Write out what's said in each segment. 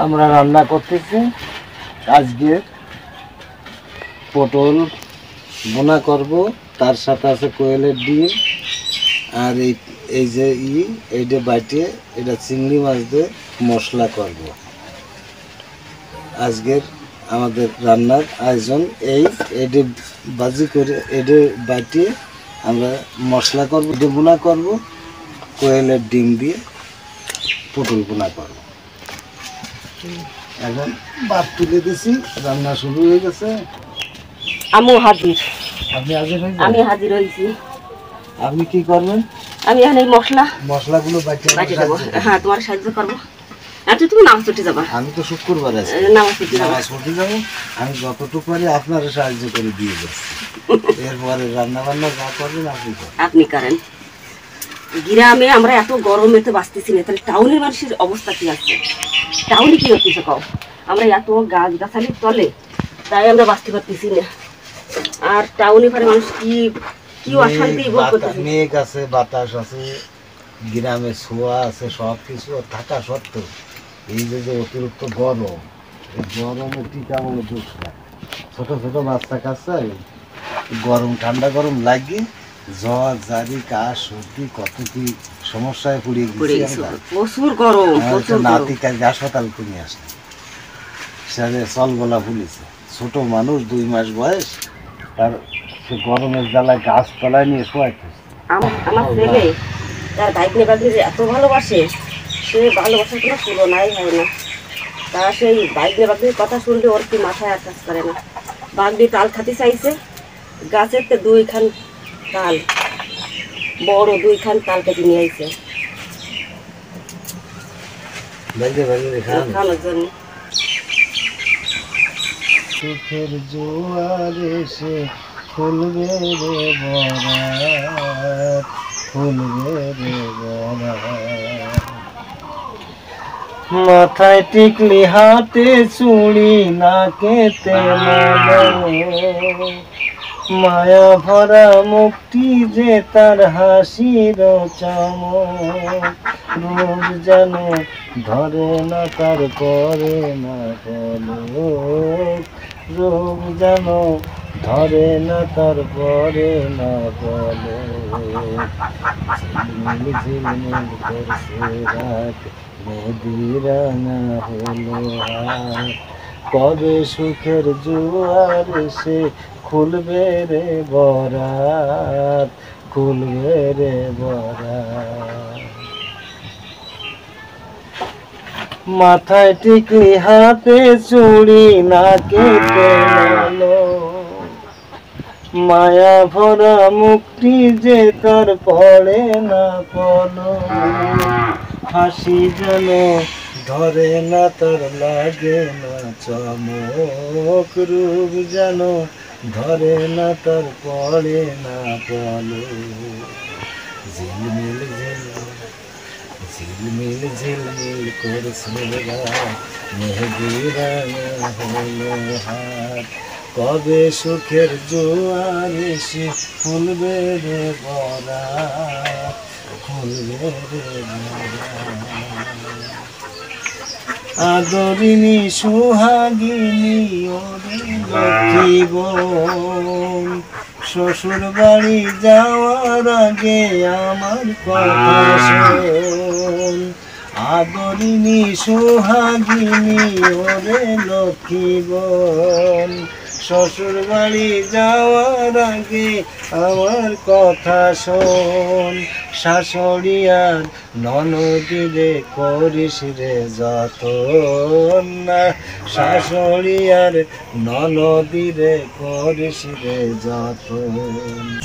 আমরা রান্না করতেছি আজকে পটল ভুনা করব, তার সাথে আছে কোয়েলের ডিম আর এই যে এইটা বাইটে এটা চিংড়ি মাছ দিয়ে মশলা করব। আজকের আমাদের রান্নার আয়োজন এইটা ভাজি করে এটা বাইটে আমরা মশলা করব, এটা ভুনা করব, কোয়েলের ডিম দিয়ে পটল ভুনা করব। এখন ভাত তুলে দিছি, রান্না শুরু হয়ে গেছে। আমু হাজির। আপনি হাজির হয়েছেন? আমি হাজির হয়েছি। আপনি কি করবেন? আমি এখন এই মশলাগুলো বাইটে দেবো। হ্যাঁ, তোমার সাহায্য করবো। আচ্ছা, তুমি নামাজ পড়তে যাবা? আমি তো শুক্রবার আছি, নামাজ পড়তে যাবো। আমি যতটুকু পারি আপনার সাহায্য করে দিয়ে যাচ্ছি। এরপরে রান্না বান্না যা করবেন আপনি করেন। গ্রামে আমরা এত গরমেতে বাঁচতেছি না, তাহলে টাউনের মানুষের অবস্থা কি আছে? টাউনে কি হচ্ছে কও? আমরা এত গাছ গাছালির তলে, তাই আমরা বাঁচতে পারতেছি না। আর টাউনে ঘরে মানুষ কি অশান্তি ভোগ করতেছে। মেঘ আছে, বাতাস আছে, গ্রামে ছোঁয়া আছে, সব কিছু থাকা সত্ত্বেও এই যে অতিরিক্ত গরম, এই গরমে টিকা বলে দোষ না। ছোট ছোট বাচ্চা কাচ্চা গরম ঠান্ডা গরম লাগিয়ে জ্বর জারি কাশ সর্দি কত কি সমস্যায় পড়ে গেছি। প্রচুর গরম, নাতি কাজে হাসপাতাল করে আসে, সে চল গলা ফুলেছে। ছোট মানুষ 2 মাস বয়স, তার সে গরমের জ্বালায় গাছতলায় নিয়ে শোয়াইতেছে। আমার ছেলে তার ভাগ্নে ভাগ্নে এত ভালোবাসে, সে ভালোবাসার কোনো তুলনাই হয় না। তা সেই ভাগ্নে ভাগ্নের কথা শুনলে ওর কি মাথায় আর কাজ করে না। ভাগ্নি তাল খাতে চাইছে, গাছের তো 2খান তাল, বড় 2খান তাল কেটে নিয়ে আইছে খাওয়ানোর জন্য। সুখের জোয়ার এসে খুলবে রে বরাত, খুলবে রে বরাত। মাথায় টিকলি হাতে চুড়ি নাকেতে মায়া ভরা মুক্তি যে তার হাসির চমক, রোগ যেন ধরে না তার পরে না পলক, রোগ যেন ধরে না তার পরে না পলক। ঝিলমিল ঝিলমিল করছে রাত, মেহেদি রাঙা হলো হাত, কবে সুখের জোয়ার এসে খুলবে রে বরাত, খুলবে রে বরাত। মাথায় টিকলি হাতে চুড়ি নাকেতে মায়া ভরা মুক্তি যে তার পড়ে না পলক, হাসি যেন ধরে না তার লাগে না চমক, রূপ যেন ধরে না তার পড়ে না পলক। ঝিলমিল ঝিলমিল ঝিলমিল করছে রাত, মেহেদি রাঙা হলো হাত, কবে সুখের জোয়ার এসে খুলবে রে বরাত, খুলবে রে বরাত। আদরিনী সোহাগিনী ওরে লক্ষ্মী বোন, শ্বশুর বাড়ি যাওয়ার আগে আমার কথা শোন। আদরিনী সোহাগিনী ওরে লক্ষ্মী বোন, শ্বশুর বাড়ি যাওয়ার আগে আমার কথা শোন। শাশুড়িয়ার ননদিরে করিস রে যতন না, শাশুড়িয়ার ননদিরে করিস রে যতন।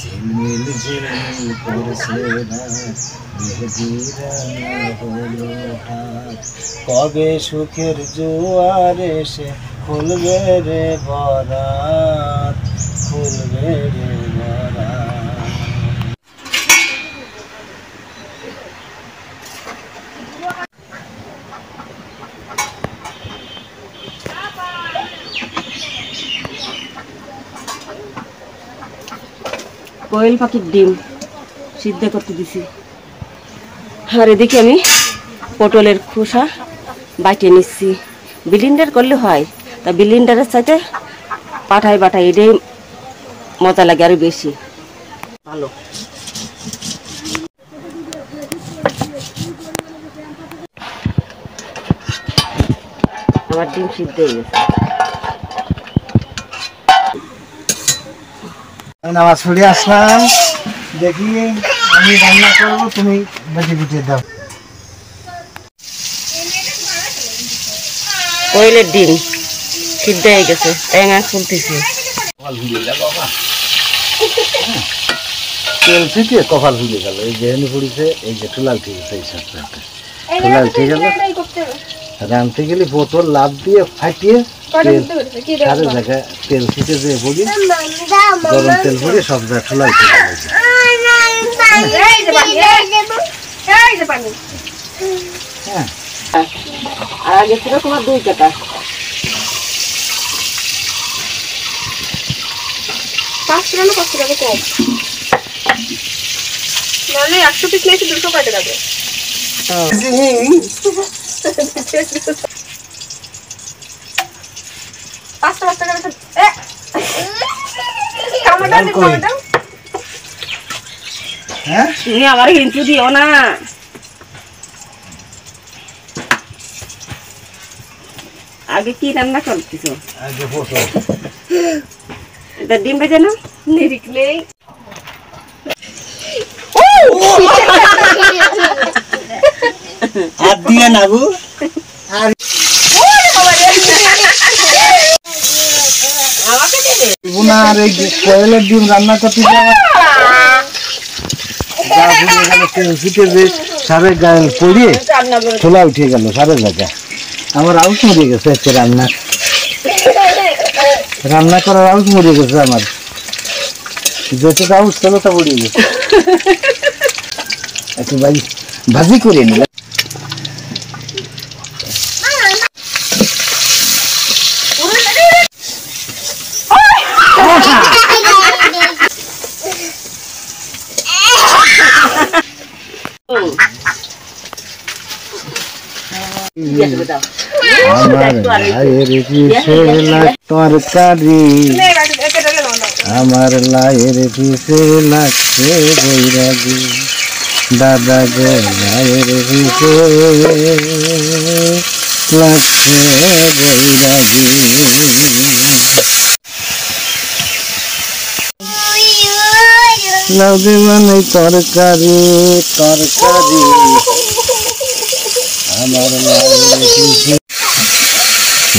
ঝিলমিল ঝিলমিল করছে রাত, মেহেদি রাঙা হলো হাত, কবে সুখের জোয়ার এসে খুলবে রে বরাত, খুলবে রে বরাত। কোয়েল পাখির ডিম সিদ্ধ করতে দিছি। আর এদিকে আমি পটলের খোসা বাইটে নিচ্ছি। ব্লেন্ডার করলে হয়, তা ব্লেন্ডারের সাথে পাঠায় এটাই মজা লাগে আরো বেশি ভালো। আমার ডিম সিদ্ধ হয়ে গেছে। নামাজ পড়ে আসলাম, দেখি আমি রান্না করবো, তুমি বেটে বেটে দাও। কোয়েলের ডিম সিদ্ধ হয়ে গেছে, ট্যাঙা খুলতেছি। তেল থেকে কপাল ভুলে গেল, এই যে এনে পড়েছে, এই যে টুলাল ঠিক আছে, এই সাথে টুলাল ঠিক গেল। রাঁধতে গেলে বোতল লাভ দিয়ে ফাটিয়ে সারে জায়গায় তেল ছিটে দিয়ে পড়ি, গরম তেল পড়ে সব জায়গায় টুলাল ঠিক গেছে। আর আগে ছিল তোমার 2 টাকা। 5 টাকা না 5 টাকা কম, মানে 100 পিস নিয়েছি 200 টাকা যাবে। তুমি আমার হিন্টু দিও না। আগে কি রান্না করতেছো? এটা ডিম ভেজে না নিরিখলে হাত দিয়ে নাবু আর বুনার এই কোয়েলের ডিম রান্না করতে তেল ছিটে যে সারে গায়ে পড়িয়ে ছোলা উঠে গেল সারে জায়গা। আমার আউস মরে গেছে আজকে রান্না করার আউস মরে গেছে আমার, যেটা আউস ছিল তা পড়ে গেছে। একটু ভাজি করে নিলাম। আমার লায়ের পিছে তরকারি, আমার লায়ের পিছে লাগছে বৈরাগী, দাদা গো লায়ের পিছে লাগছে বৈরাগী। লাউ দেওয়ানে তরকারি আমার লায়ের পিছে,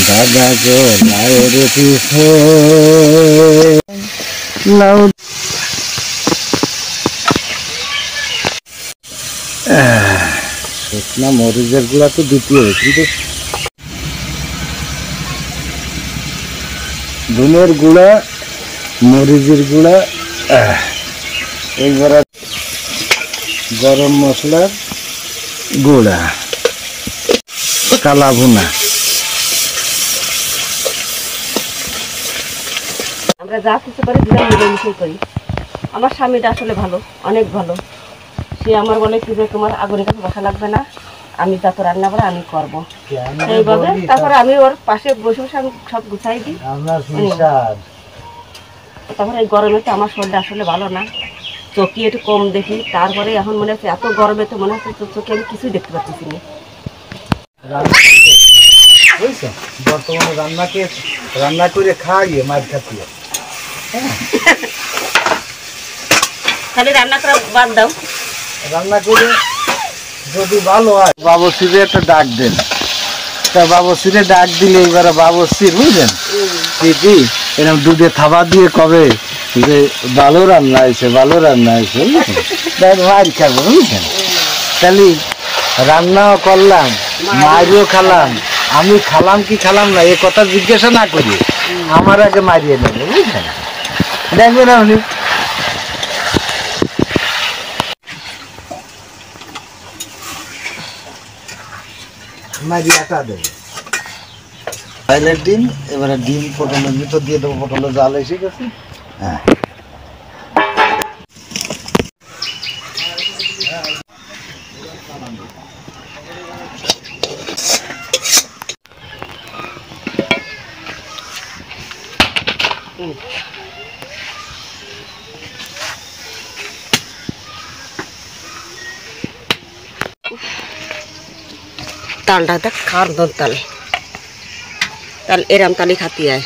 দাদা গো লায়ের পিছে লাউ। শুকনা মরিচের গুলা তো দ্বিতীয়, কিন্তু ধনের গুঁড়া, মরিচের গুঁড়া, এইবার গরম মশলার গুঁড়া, কালা ভুনা। আমরা যা কিছু করি মিলেমিশে করি। আমার স্বামীটা আসলে ভালো, অনেক ভালো। সে আমার বলে কি যে তোমার আগুনের কাছে বসা লাগবে না, আমি যত রান্না করে আমি করবো সেইভাবে। তারপরে আমি ওর পাশে বসে বসে আমি সব গুছাই দিই। তারপরে এই গরমে তো আমার শরীরটা আসলে ভালো না, চোখে একটু কম দেখি। তারপরে এখন মনে হচ্ছে এত গরমে তো মনে হচ্ছে চোখে আমি কিছুই দেখতে পাচ্ছি না। বর্তমানে রান্না করে খাইয়ে মাছ খাচ্ছি, খালি রান্না করা বাদ দাও, রান্না করে যদি ভালো হয় বাবুশ্রীরে একটা ডাক দেন। তা বাবুশ্রীরে ডাক দিলে এবার বাবুশ্রী বুঝলেন দিদি এরকম দুধে থাবা দিয়ে কবে যে ভালো রান্না হয়েছে বুঝলেন, মার খাবো বুঝলেন। তাহলে রান্নাও করলাম, মারিও খালাম, আমি খালাম কি খালাম না এ কথা জিজ্ঞাসা না করি আমার আগে মারিয়ে নেবে বুঝলেন। দেখবেন আপনি মারিয়াটা দেবে বাইরের ডিম, এবারে ডিম পটলের ভিতর দিয়ে দেবো, পটলের জাল এসে গেছে। হ্যাঁ তালটা দেখ খাওয়ার দর তাল তাল এরাম তালি খাতি আয়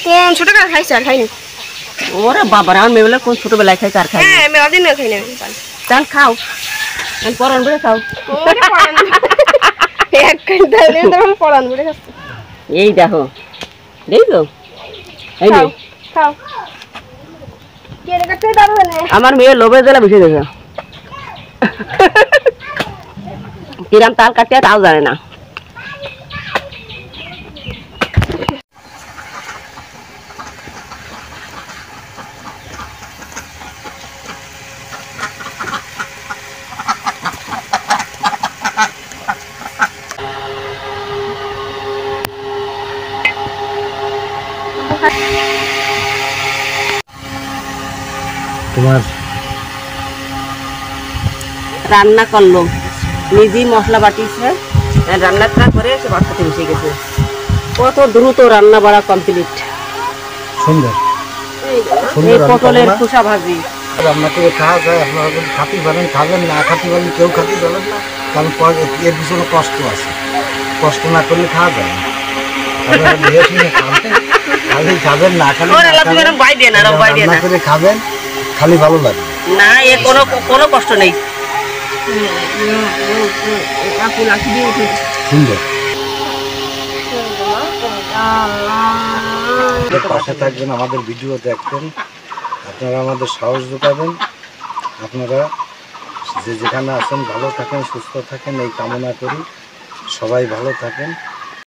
কোন ছোটবেলা খাইছে আর খাইনি? ওরে বাবা আমার মেয়েগুলো কোন ছোটবেলায় খাই কার খাই হ্যাঁ মেলাদিন না খাইনি আমি পান। চাল খাও আমি পরান করে খাও ওরে পড়ান এক ঘন্টা দিন তখন পড়ান বলে খাচ্ছে। এই দেখো দেখো এই নে, খাও খাও কে রে কাটতে দাও না আমার মেয়ে লোভে জেলা বসে গেছে কিরাম তাল কাটতে তাও জানে না তোমার রান্না করলো নিজেই মশলা বাটিছে রান্নাটা করে সে বাচ্চাতে বসে গেছে কত দ্রুত রান্না বাড়া কমপ্লিট সুন্দর এই সুন্দর রান্না পটলের করো না? খোসা ভাজি রান্না করে খাওয়া যায়, আপনারা যদি খাতে পারেন খাবেন, না খাতে পারেন কেউ খাতে পারেন না, কারণ এর পিছনে কষ্ট আছে, কষ্ট না করলে খাওয়া যায় না। আপনারা দেখে শুনে খাবেন, খালি খাবেন না খালি ওরে আল্লাহ তুমি এরকম বাই দিয়ে না এরকম বাই দিয়ে না রান্না করে খাবেন, খালি ভালো লাগবে। না এ কোনো কোনো কষ্ট নেই সুন্দর পাশে থাকবেন, আমাদের ভিডিও দেখবেন, আপনারা আমাদের সাহস যোগাবেন। আপনারা যে যেখানে আছেন ভালো থাকেন, সুস্থ থাকেন এই কামনা করি। সবাই ভালো থাকেন।